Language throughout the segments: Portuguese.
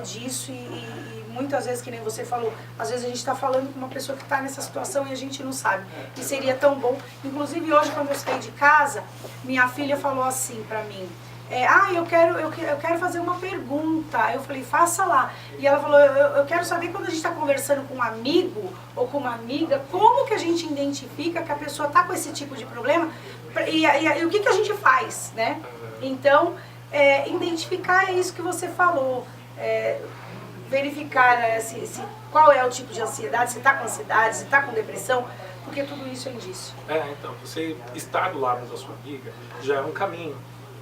disso e muitas vezes, que nem você falou, às vezes a gente está falando com uma pessoa que está nessa situação e a gente não sabe. E seria tão bom. Inclusive hoje, quando eu saí de casa, minha filha falou assim pra mim, eu quero fazer uma pergunta. Eu falei, faça lá. E ela falou, eu quero saber, quando a gente está conversando com um amigo ou com uma amiga, como que a gente identifica que a pessoa está com esse tipo de problema e o que a gente faz, né? Então, identificar é isso que você falou. Verificar qual é o tipo de ansiedade, se está com ansiedade, se está com depressão, porque tudo isso é indício. Então, você estar do lado da sua amiga já é um caminho.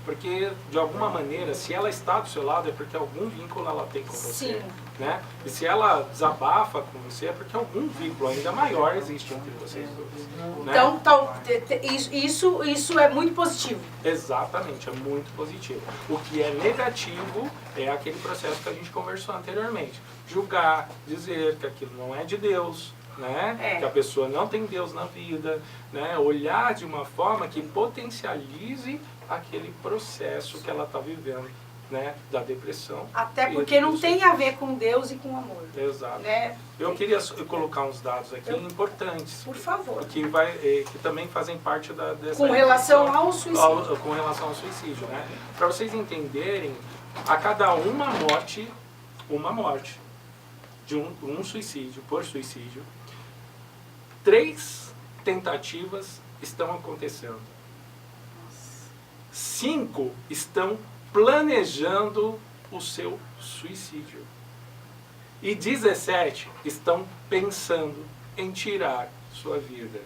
Porque, de alguma maneira, se ela está do seu lado, é porque algum vínculo ela tem com você. Sim. Né? E se ela desabafa com você, é porque algum vínculo ainda maior existe entre vocês dois. Né? Então, isso é muito positivo. Exatamente, é muito positivo. O que é negativo é aquele processo que a gente conversou anteriormente. Julgar, dizer que aquilo não é de Deus, né? Que a pessoa não tem Deus na vida, né? Olhar de uma forma que potencialize aquele processo que ela está vivendo, né? Da depressão. Até porque não tem a ver com Deus e com amor. Exato. Né? Eu queria colocar uns dados aqui importantes. Por favor. Que também fazem parte dessa... Com relação ao suicídio. Com relação ao suicídio, né? Para vocês entenderem, a cada uma morte de um suicídio, por suicídio, 3 tentativas estão acontecendo. 5 estão planejando o seu suicídio. E 17 estão pensando em tirar sua vida.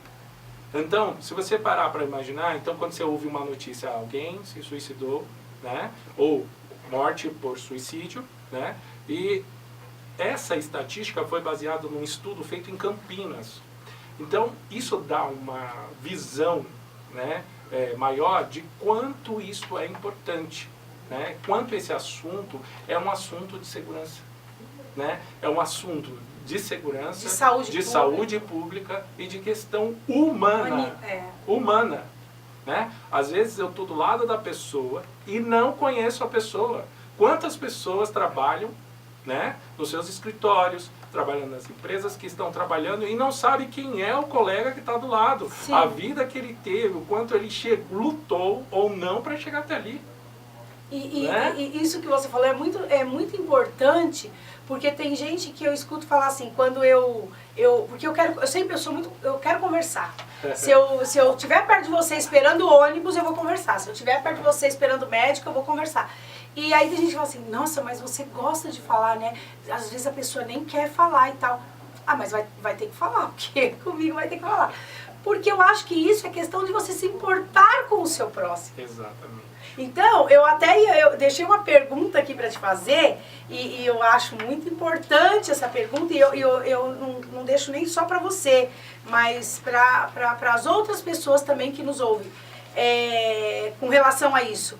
Então, se você parar para imaginar, então quando você ouve uma notícia, alguém se suicidou, né? Ou morte por suicídio, né? E essa estatística foi baseada num estudo feito em Campinas. Então, isso dá uma visão, né? Maior de quanto isso é importante, né? Quanto esse assunto é um assunto de segurança, né? É um assunto de segurança, de saúde pública e de questão humana, né? Às vezes eu estou do lado da pessoa e não conheço a pessoa. Quantas pessoas trabalham, né, nos seus escritórios, trabalhando nas empresas que estão trabalhando e não sabe quem é o colega que está do lado. Sim. A vida que ele teve, o quanto ele lutou ou não para chegar até ali. E isso que você falou é muito importante, porque tem gente que eu escuto falar assim, quando porque eu quero conversar. Se eu estiver perto de você esperando o ônibus, eu vou conversar. Se eu estiver perto de você esperando o médico, eu vou conversar. E aí tem gente que fala assim, nossa, mas você gosta de falar, né? Às vezes a pessoa nem quer falar e tal. Ah, mas vai ter que falar, porque comigo vai ter que falar. Porque eu acho que isso é questão de você se importar com o seu próximo. Exatamente. Então, eu deixei uma pergunta aqui para te fazer, e eu acho muito importante essa pergunta, e eu não deixo nem só para você, mas para as outras pessoas também que nos ouvem, com relação a isso.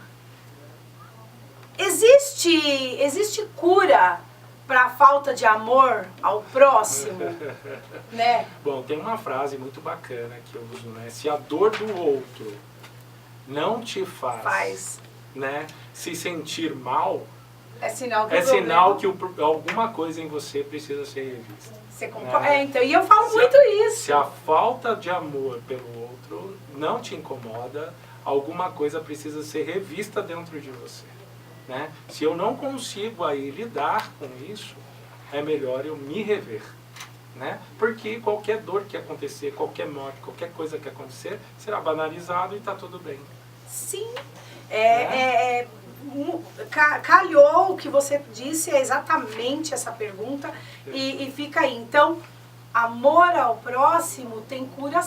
Existe cura para a falta de amor ao próximo, né? Bom, tem uma frase muito bacana que eu uso, né? Se a dor do outro não te faz né, se sentir mal, é sinal que, alguma coisa em você precisa ser revista. Você né? Então, e eu falo muito isso. Se a falta de amor pelo outro não te incomoda, alguma coisa precisa ser revista dentro de você. Né? Se eu não consigo aí lidar com isso, é melhor eu me rever. Né? Porque qualquer dor que acontecer, qualquer morte, qualquer coisa que acontecer, será banalizado e está tudo bem. Sim. Calhou o que você disse, é exatamente essa pergunta, e fica aí. Então, amor ao próximo tem cura,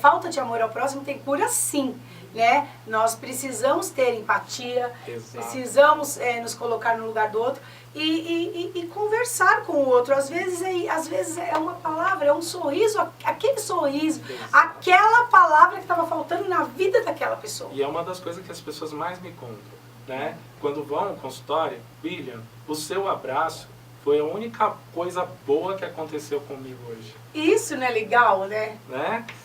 falta de amor ao próximo tem cura sim. Né? Nós precisamos ter empatia, precisamos nos colocar no lugar do outro e conversar com o outro. Às vezes é uma palavra, é um sorriso, aquele sorriso, aquela palavra que estava faltando na vida daquela pessoa. E é uma das coisas que as pessoas mais me contam, né? Quando vão ao consultório, William, o seu abraço foi a única coisa boa que aconteceu comigo hoje. Isso não é legal, né?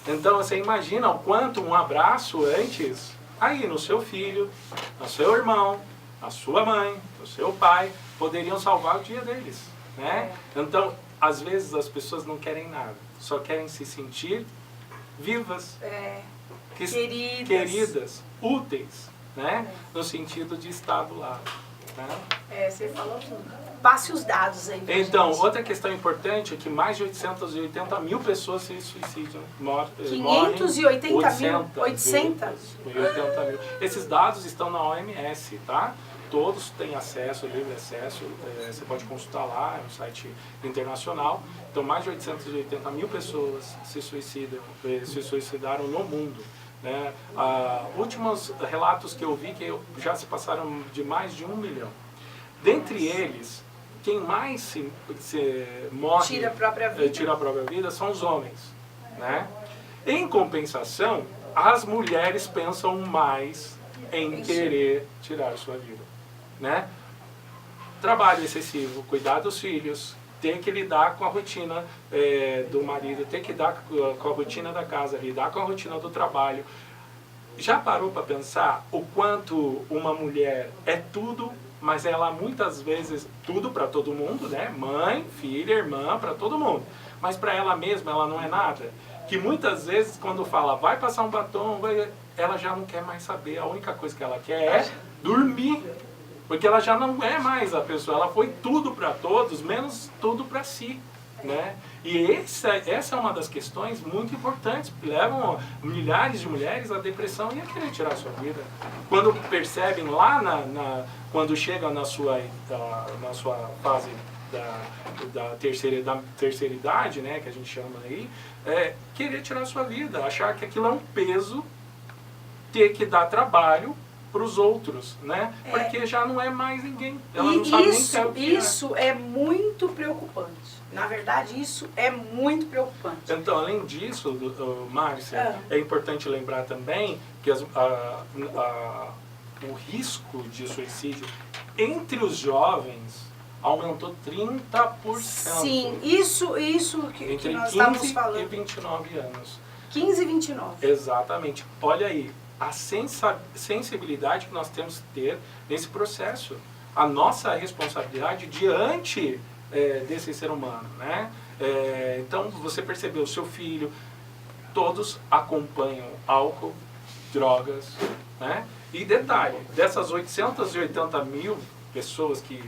Então você imagina o quanto um abraço antes, aí no seu filho, no seu irmão, na sua mãe, o seu pai, poderiam salvar o dia deles, né? Então, às vezes as pessoas não querem nada, só querem se sentir vivas, queridas, úteis, né? No sentido de estar do lado, né? Você falou tudo. Passe os dados aí. Então, outra questão importante é que mais de 880 mil pessoas se suicidam. 580 mil? 800? 880 mil. Esses dados estão na OMS, tá? Todos têm acesso, livre acesso, você pode consultar lá, é um site internacional. Então, mais de 880 mil pessoas se suicidaram no mundo. Né? Últimos relatos que eu vi que já se passaram de mais de 1 milhão. Dentre eles, quem mais se morre, tira a própria vida são os homens. Né? Em compensação, as mulheres pensam mais em querer tirar a sua vida. Né? Trabalho excessivo, cuidar dos filhos, ter que lidar com a rotina do marido, ter que lidar com a rotina da casa, lidar com a rotina do trabalho. Já parou para pensar o quanto uma mulher é tudo, mas ela muitas vezes, tudo para todo mundo, né? Mãe, filha, irmã, para todo mundo. Mas para ela mesma, ela não é nada. Que muitas vezes, quando fala, vai passar um batom, ela já não quer mais saber. A única coisa que ela quer é dormir. Porque ela já não é mais a pessoa, ela foi tudo para todos, menos tudo para si. Né? E essa é uma das questões muito importantes, que levam milhares de mulheres à depressão e a querer tirar a sua vida. Quando percebem lá, quando chegam na sua fase da terceira idade, né, que a gente chama aí, querer tirar a sua vida, achar que aquilo é um peso, ter que dar trabalho para os outros, né? Porque já não é mais ninguém. Ela não sabe nem quer o que isso é muito preocupante. Na verdade, isso é muito preocupante. Então, além disso, Márcia, é importante lembrar também que o risco de suicídio entre os jovens aumentou 30%. Sim, isso que nós estávamos falando. Entre 15 e 29 anos. 15 e 29. Exatamente. Olha aí, a sensibilidade que nós temos que ter nesse processo. A nossa responsabilidade diante desse ser humano, né? Então, você percebeu, o seu filho, todos acompanham álcool, drogas, né? E detalhe, dessas 880 mil pessoas que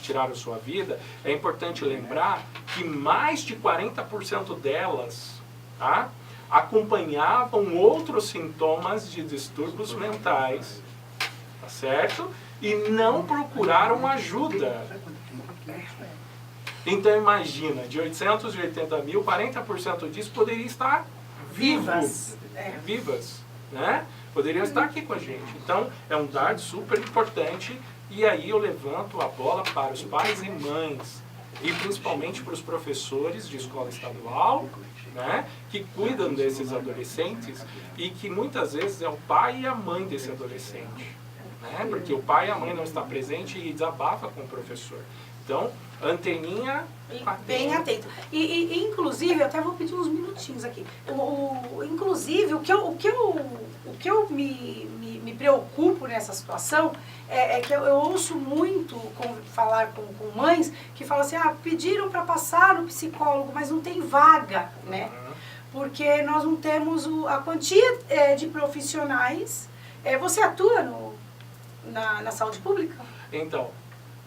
tiraram sua vida, é importante lembrar que mais de 40% delas, tá, acompanhavam outros sintomas de distúrbios mentais, tá certo? E não procuraram ajuda. Então imagina, de 880 mil, 40% disso poderia estar vivas, né? Poderiam estar aqui com a gente. Então é um dado super importante e aí eu levanto a bola para os pais e mães e principalmente para os professores de escola estadual, né, que cuidam desses adolescentes e que muitas vezes é o pai e a mãe desse adolescente, né, porque o pai e a mãe não estão presentes e desabafa com o professor. Então, anteninha bem atento. E inclusive, eu até vou pedir uns minutinhos aqui. Inclusive, o que eu me preocupo nessa situação é que eu ouço muito falar com mães que falam assim, pediram para passar no psicólogo, mas não tem vaga, né? Porque nós não temos a quantia de profissionais. Você atua na saúde pública? Então,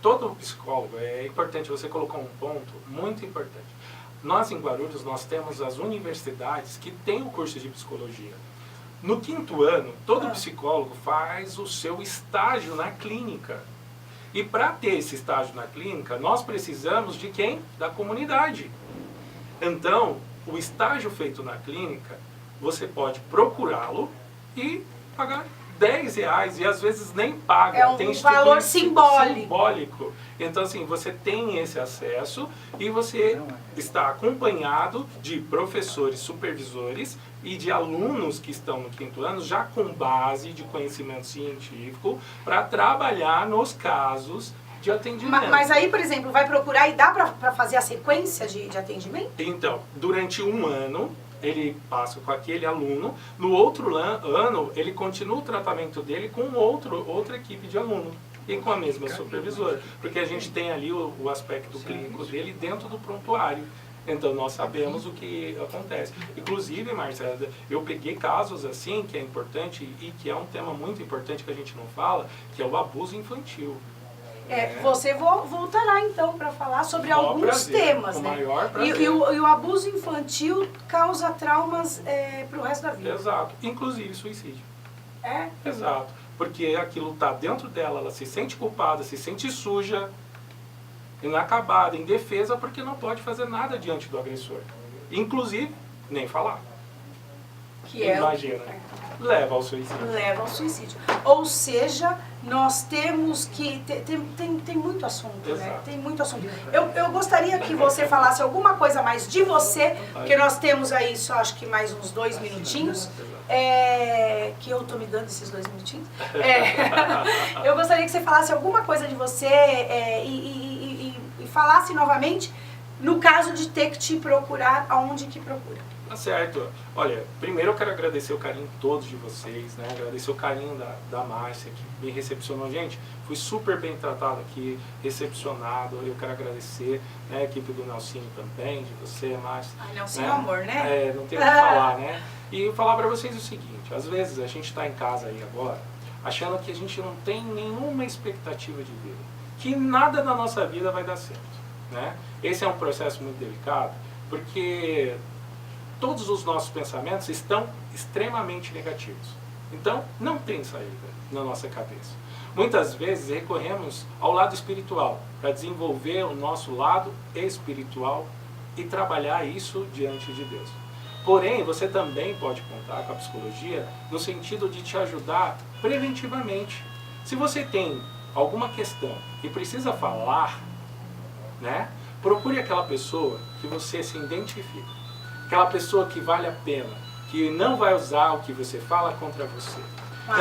todo psicólogo, é importante, você colocou um ponto muito importante. Nós em Guarulhos, nós temos as universidades que têm o curso de psicologia. No 5º ano, todo psicólogo faz o seu estágio na clínica. E para ter esse estágio na clínica, nós precisamos de quem? Da comunidade. Então, o estágio feito na clínica, você pode procurá-lo e pagar R$10 e às vezes nem paga. É um tem valor simbólico. Então, assim, você tem esse acesso e você está acompanhado de professores, supervisores e de alunos que estão no 5º ano já com base de conhecimento científico para trabalhar nos casos de atendimento. Mas aí, por exemplo, vai procurar e dá para fazer a sequência de atendimento? Então, durante um ano, ele passa com aquele aluno, no outro ano, ele continua o tratamento dele com outra equipe de aluno. e com a mesma supervisora, porque a gente tem ali o aspecto clínico dele dentro do prontuário. Então nós sabemos o que acontece. Inclusive, Marcela, eu peguei casos assim, que é importante e que é um tema muito importante que a gente não fala, que é o abuso infantil. Você voltará então para falar sobre alguns temas, né? Maior prazer. E o abuso infantil causa traumas para o resto da vida. Exato, inclusive suicídio. É? Exato, porque aquilo está dentro dela, ela se sente culpada, se sente suja, inacabada, indefesa, porque não pode fazer nada diante do agressor. Inclusive, nem falar. Imagina, leva ao suicídio. Leva ao suicídio. Ou seja, nós temos que... Tem muito assunto, Exato. né? Tem muito assunto. Eu gostaria que você falasse alguma coisa mais de você, porque nós temos aí só acho que mais uns 2 minutinhos. Que eu tô me dando esses 2 minutinhos. Eu gostaria que você falasse alguma coisa de você e falasse novamente no caso de ter que te procurar, aonde que procura. Tá certo. Olha, primeiro eu quero agradecer o carinho de todos de vocês, né? Agradecer o carinho da Márcia, que me recepcionou. Gente, fui super bem tratado aqui, recepcionado. Eu quero agradecer, né, a equipe do Nelsinho também, de você, Márcia. Nelsinho, amor, né? Não tem o que falar, né? E falar pra vocês o seguinte, às vezes a gente tá em casa aí agora, achando que a gente não tem nenhuma expectativa de vida, que nada na nossa vida vai dar certo, né? Esse é um processo muito delicado, porque todos os nossos pensamentos estão extremamente negativos. Então, não tem saída na nossa cabeça. Muitas vezes recorremos ao lado espiritual para desenvolver o nosso lado espiritual e trabalhar isso diante de Deus. Porém, você também pode contar com a psicologia no sentido de te ajudar preventivamente. Se você tem alguma questão e precisa falar, né, procure aquela pessoa que você se identifica. Aquela pessoa que vale a pena, que não vai usar o que você fala contra você.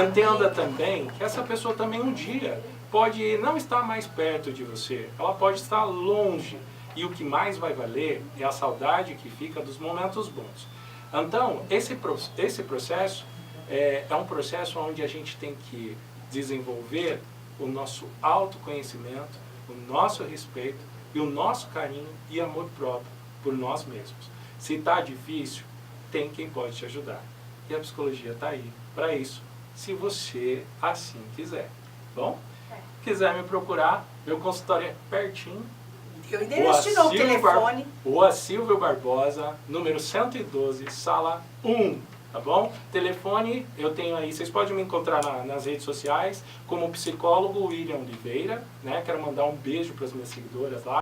Entenda também que essa pessoa também um dia pode não estar mais perto de você, ela pode estar longe. E o que mais vai valer é a saudade que fica dos momentos bons. Então, esse processo é um processo onde a gente tem que desenvolver o nosso autoconhecimento, o nosso respeito e o nosso carinho e amor próprio por nós mesmos. Se está difícil, tem quem pode te ajudar. E a psicologia está aí para isso, se você assim quiser. Bom? Quiser me procurar, meu consultório é pertinho. Eu endereço de novo o telefone. Rua Silvio Barbosa, número 112, sala 1. Tá bom? Telefone, eu tenho aí, vocês podem me encontrar nas redes sociais, como psicólogo William Oliveira, né? Quero mandar um beijo para as minhas seguidoras lá.